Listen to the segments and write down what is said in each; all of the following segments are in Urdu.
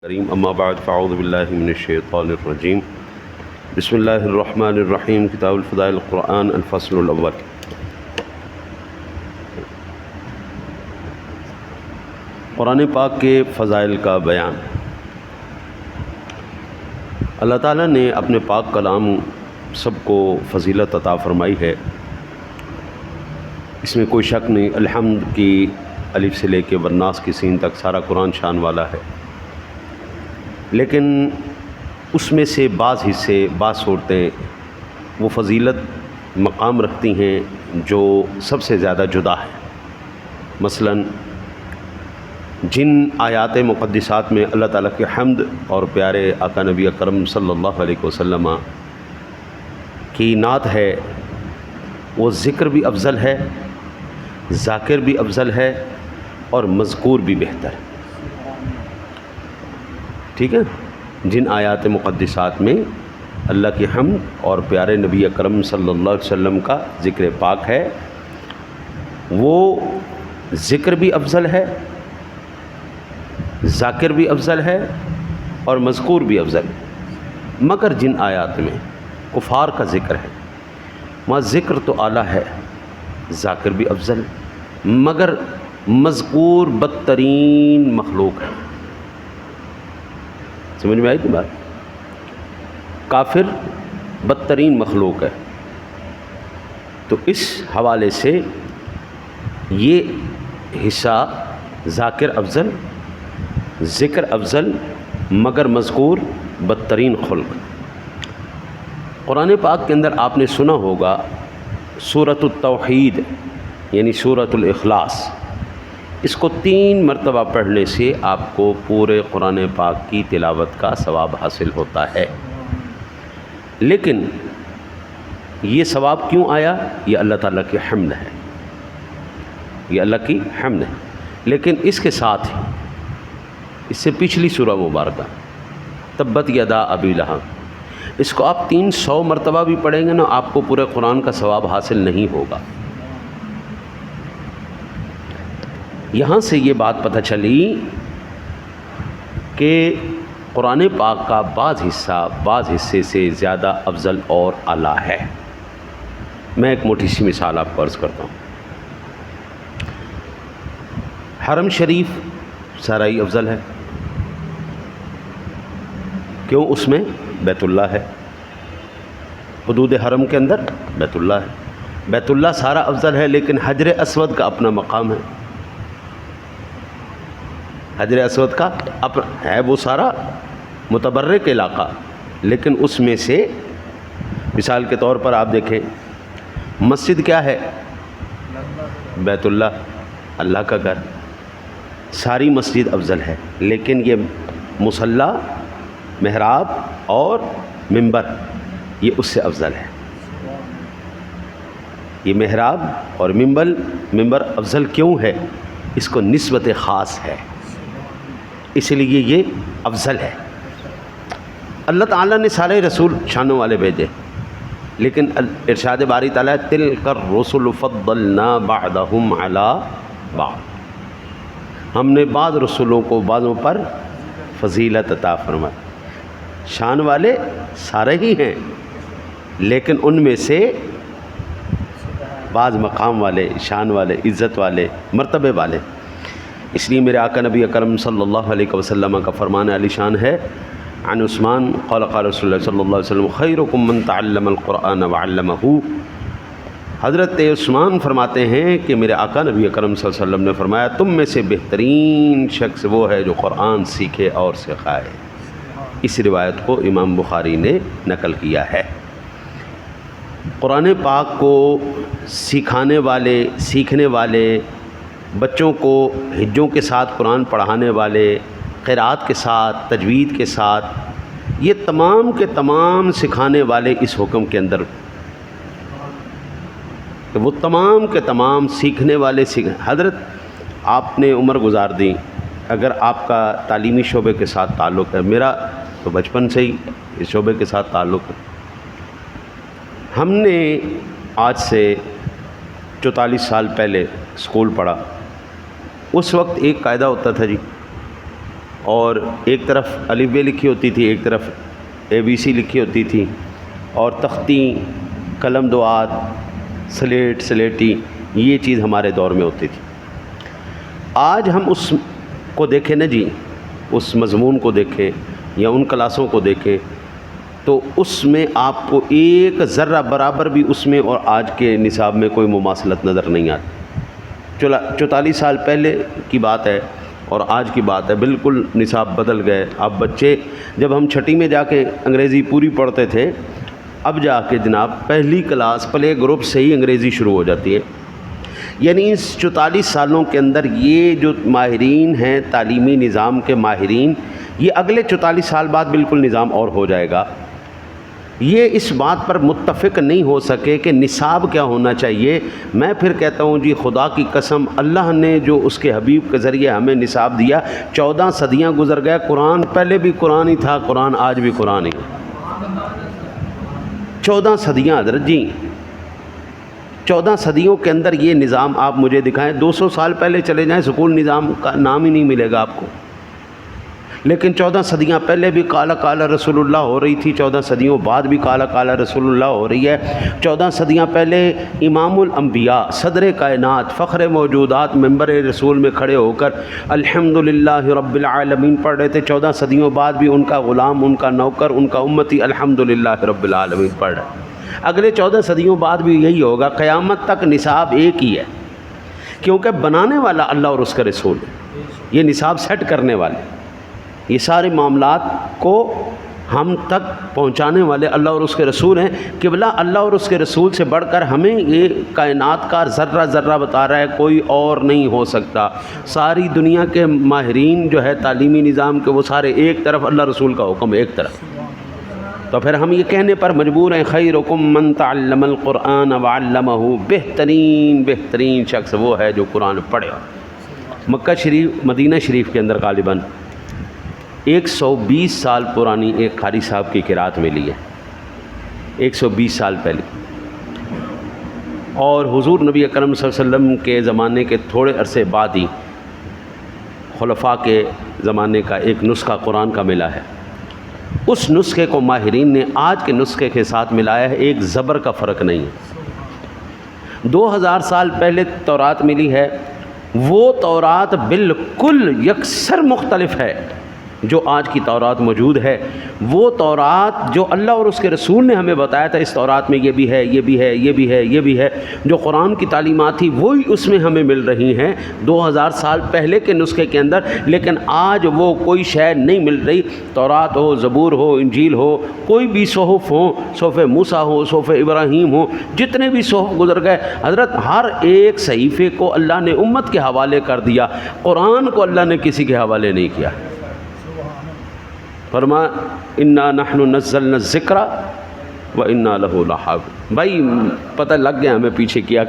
کریم اما بعد فاعوذ باللہ من الشیطان الرجیم بسم اللہ الرحمن الرحیم کتاب الفضائل القرآن الفصل الاول۔ قرآن پاک کے فضائل کا بیان۔ اللہ تعالیٰ نے اپنے پاک کلام سب کو فضیلت عطا فرمائی ہے، اس میں کوئی شک نہیں۔ الحمد کی الف سے لے کے والناس کی سین تک سارا قرآن شان والا ہے، لیکن اس میں سے بعض حصے، بعض صورتیں وہ فضیلت مقام رکھتی ہیں جو سب سے زیادہ جدا ہے۔ مثلا جن آیات مقدسات میں اللہ تعالیٰ کے حمد اور پیارے آقا نبی اکرم صلی اللہ علیہ وسلم کی نعت ہے، وہ ذکر بھی افضل ہے، ذاکر بھی افضل ہے اور مذکور بھی بہتر ہے۔ ٹھیک ہے، جن آیات مقدسات میں اللہ کی حمد اور پیارے نبی اکرم صلی اللہ علیہ وسلم کا ذکر پاک ہے، وہ ذکر بھی افضل ہے، ذاکر بھی افضل ہے اور مذکور بھی افضل ہے۔ مگر جن آیات میں کفار کا ذکر ہے، وہاں ذکر تو اعلیٰ ہے، ذاکر بھی افضل ہے، مگر مذکور بدترین مخلوق ہے۔ سمجھ میں آئی تھی بات؟ کافر بدترین مخلوق ہے۔ تو اس حوالے سے یہ حصہ ذاکر افضل، ذکر افضل، مگر مذکور بدترین خلق۔ قرآن پاک کے اندر آپ نے سنا ہوگا سورۃ التوحید یعنی سورۃ الاخلاص، اس کو 3 مرتبہ پڑھنے سے آپ کو پورے قرآن پاک کی تلاوت کا ثواب حاصل ہوتا ہے۔ لیکن یہ ثواب کیوں آیا؟ یہ اللہ تعالیٰ کی حمد ہے، یہ اللہ کی حمد ہے۔ لیکن اس کے ساتھ ہی اس سے پچھلی سورہ مبارکہ تبت یدا ابی لہب، اس کو آپ 300 مرتبہ بھی پڑھیں گے نا، آپ کو پورے قرآن کا ثواب حاصل نہیں ہوگا۔ یہاں سے یہ بات پتہ چلی کہ قرآن پاک کا بعض حصے سے زیادہ افضل اور اعلیٰ ہے۔ میں ایک موٹی سی مثال آپ کو عرض کرتا ہوں۔ حرم شریف سارا ہی افضل ہے، کیوں؟ اس میں بیت اللہ ہے، حدود حرم کے اندر بیت اللہ ہے۔ بیت اللہ سارا افضل ہے، لیکن حجر اسود کا اپنا مقام ہے، حجر اسود کا ہے، وہ سارا متبرک علاقہ، لیکن اس میں سے مثال کے طور پر آپ دیکھیں، مسجد کیا ہے؟ بیت اللہ، اللہ کا گھر، ساری مسجد افضل ہے، لیکن یہ مصلی، محراب اور منبر یہ اس سے افضل ہے۔ یہ محراب اور منبر افضل کیوں ہے؟ اس کو نسبت خاص ہے، اس لیے یہ افضل ہے۔ اللہ تعالیٰ نے سارے رسول شانوں والے بھیجے، لیکن ارشاد باری تعالیٰ تلک الرسل فضلنا بعضهم علی بعض، ہم نے بعض رسولوں کو بعضوں پر فضیلت عطا فرمائی۔ شان والے سارے ہی ہیں، لیکن ان میں سے بعض مقام والے، شان والے، عزت والے، مرتبے والے۔ اس لیے میرے آقا نبی اکرم صلی اللہ علیہ وسلم کا فرمان علی شان ہے، عن عثمان قال قال رسول اللہ صلی اللہ علیہ وسلم خیرکم من تعلم القرآن وعلمہ۔ حضرت عثمان فرماتے ہیں کہ میرے آقا نبی اکرم صلی اللہ علیہ وسلم نے فرمایا، تم میں سے بہترین شخص وہ ہے جو قرآن سیکھے اور سکھائے۔ اس روایت کو امام بخاری نے نقل کیا ہے۔ قرآن پاک کو سکھانے والے، سیکھنے والے، بچوں کو حجوں کے ساتھ قرآن پڑھانے والے، قرات کے ساتھ، تجوید کے ساتھ، یہ تمام کے تمام سکھانے والے اس حکم کے اندر، کہ وہ تمام کے تمام سیکھنے والے حضرت آپ نے عمر گزار دی، اگر آپ کا تعلیمی شعبے کے ساتھ تعلق ہے، میرا تو بچپن سے ہی اس شعبے کے ساتھ تعلق ہے۔ ہم نے آج سے 44 سال پہلے اسکول پڑھا، اس وقت ایک قاعدہ ہوتا تھا جی، اور ایک طرف الف ب لکھی ہوتی تھی، ایک طرف ABC لکھی ہوتی تھی، اور تختی، قلم دوات، سلیٹی، یہ چیز ہمارے دور میں ہوتی تھی۔ آج ہم اس کو دیکھیں نا جی، اس مضمون کو دیکھیں یا ان کلاسوں کو دیکھیں تو اس میں آپ کو ایک ذرہ برابر بھی اس میں اور آج کے نصاب میں کوئی مماثلت نظر نہیں آتی۔ 44 سال پہلے کی بات ہے اور آج کی بات ہے، بالکل نصاب بدل گئے۔ اب بچے، جب ہم چھٹی میں جا کے انگریزی پوری پڑھتے تھے، اب جا کے جناب پہلی کلاس پلے گروپ سے ہی انگریزی شروع ہو جاتی ہے۔ یعنی اس 44 سالوں کے اندر یہ جو ماہرین ہیں، تعلیمی نظام کے ماہرین، یہ اگلے 44 سال بعد بالکل نظام اور ہو جائے گا۔ یہ اس بات پر متفق نہیں ہو سکے کہ نصاب کیا ہونا چاہیے۔ میں پھر کہتا ہوں جی، خدا کی قسم، اللہ نے جو اس کے حبیب کے ذریعے ہمیں نصاب دیا، 14 صدیاں گزر گئے، قرآن پہلے بھی قرآن ہی تھا، قرآن آج بھی قرآن ہی۔ 14 صدیاں حضرت جی، 14 صدیوں کے اندر یہ نظام آپ مجھے دکھائیں۔ 200 سال پہلے چلے جائیں، سکول نظام کا نام ہی نہیں ملے گا آپ کو۔ لیکن 14 صدیاں پہلے بھی کالا کالا رسول اللہ ہو رہی تھی، 14 صدیوں بعد بھی کالا کالا رسول اللہ ہو رہی ہے۔ 14 صدیاں پہلے امام الانبیاء، صدر کائنات، فخر موجودات منبر رسول میں کھڑے ہو کر الحمدللہ رب العالمین پڑھ رہے تھے۔ 14 صدیوں بعد بھی ان کا غلام، ان کا نوکر، ان کا امتی الحمدللہ رب العالمین پڑھ رہا ہے۔ اگلے 14 صدیوں بعد بھی یہی ہوگا، قیامت تک نصاب ایک ہی ہے، کیونکہ بنانے والا اللہ اور اس کا رسول ہے، یہ نصاب سیٹ کرنے والے، یہ سارے معاملات کو ہم تک پہنچانے والے اللہ اور اس کے رسول ہیں۔ قبلہ اللہ اور اس کے رسول سے بڑھ کر ہمیں یہ کائنات کا ذرہ ذرہ بتا رہا ہے، کوئی اور نہیں ہو سکتا۔ ساری دنیا کے ماہرین جو ہے تعلیمی نظام کے، وہ سارے ایک طرف، اللہ رسول کا حکم ایک طرف۔ تو پھر ہم یہ کہنے پر مجبور ہیں، خیرکم من تعلم القرآن وعلمہ، بہترین شخص وہ ہے جو قرآن پڑھے۔ مکہ شریف، مدینہ شریف کے اندر غالباً 120 سال پرانی ایک قاری صاحب کی قرات ملی ہے، 120 سال پہلے، اور حضور نبی اکرم صلی اللہ علیہ وسلم کے زمانے کے تھوڑے عرصے بعد ہی خلفاء کے زمانے کا ایک نسخہ قرآن کا ملا ہے۔ اس نسخے کو ماہرین نے آج کے نسخے کے ساتھ ملایا ہے، ایک زبر کا فرق نہیں ہے۔ 2000 سال پہلے تورات ملی ہے، وہ تورات بالکل یکسر مختلف ہے جو آج کی تورات موجود ہے۔ وہ تورات جو اللہ اور اس کے رسول نے ہمیں بتایا تھا، اس تورات میں یہ بھی ہے، یہ بھی ہے، یہ بھی ہے، یہ بھی ہے، جو قرآن کی تعلیمات تھی وہی اس میں ہمیں مل رہی ہیں 2000 سال پہلے کے نسخے کے اندر۔ لیکن آج وہ کوئی شے نہیں مل رہی، تورات ہو، زبور ہو، انجیل ہو، کوئی بھی صحف ہو، صحف موسیٰ ہو، صحف ابراہیم ہو، جتنے بھی صحف گزر گئے حضرت، ہر ایک صحیفے کو اللہ نے امت کے حوالے کر دیا، قرآن کو اللہ نے کسی کے حوالے نہیں کیا۔ فرمایا انا نحن نزلنا الذکر وانا لہ لحافظون۔ بھائی پتہ لگ گیا ہمیں پیچھے کیا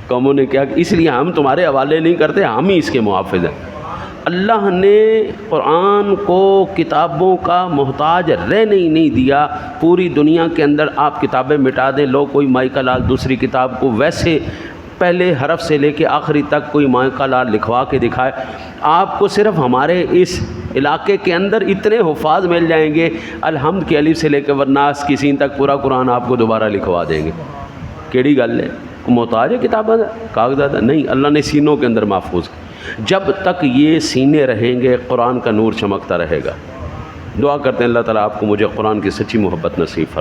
قوموں نے کیا، اس لیے ہم تمہارے حوالے نہیں کرتے، ہم ہی اس کے محافظ ہیں۔ اللہ نے قرآن کو کتابوں کا محتاج رہنے ہی نہیں دیا۔ پوری دنیا کے اندر آپ کتابیں مٹا دیں، لوگ کوئی مائکا لال دوسری کتاب کو ویسے پہلے حرف سے لے کے آخری تک کوئی مائکا لال لکھوا کے دکھائے، آپ کو صرف ہمارے اس علاقے کے اندر اتنے حفاظ مل جائیں گے، الحمد کی الف سے لے کے والناس کی سین تک پورا قرآن آپ کو دوبارہ لکھوا دیں گے۔ کیڑی گل ہے، محتاج ہے کتابیں کاغذات؟ نہیں، اللہ نے سینوں کے اندر محفوظ۔ جب تک یہ سینے رہیں گے قرآن کا نور چمکتا رہے گا۔ دعا کرتے ہیں اللہ تعالیٰ آپ کو مجھے قرآن کی سچی محبت نصیب فرمائے۔